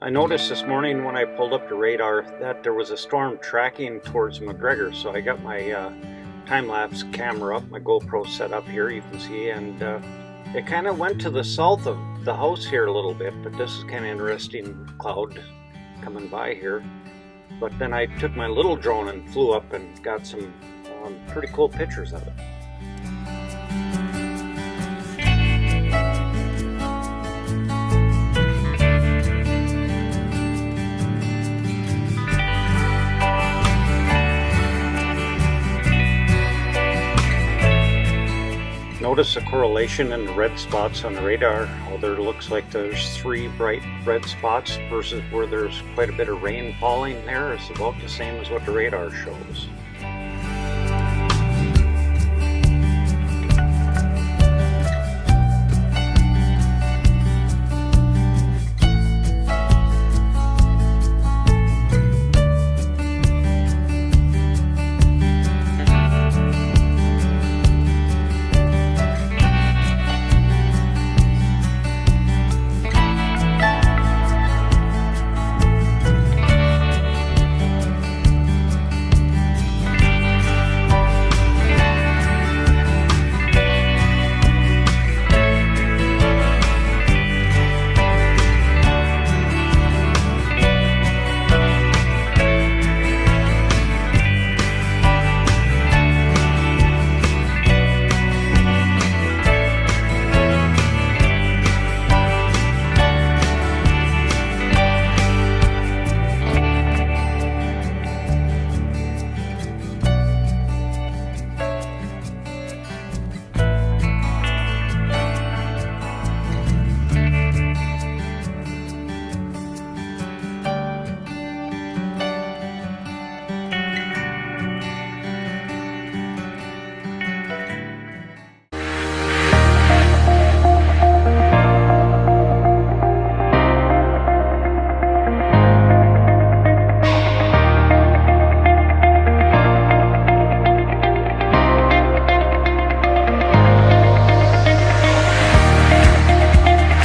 I noticed this morning when I pulled up the radar that there was a storm tracking towards McGregor, so I got my time-lapse camera up, my GoPro set up here, you can see, and it kind of went to the south of the house here a little bit, but this is kind of interesting cloud coming by here. But then I took my little drone and flew up and got some pretty cool pictures of it. Notice the correlation in the red spots on the radar. How there looks like there's 3 bright red spots versus where there's quite a bit of rain falling there. It's about the same as what the radar shows.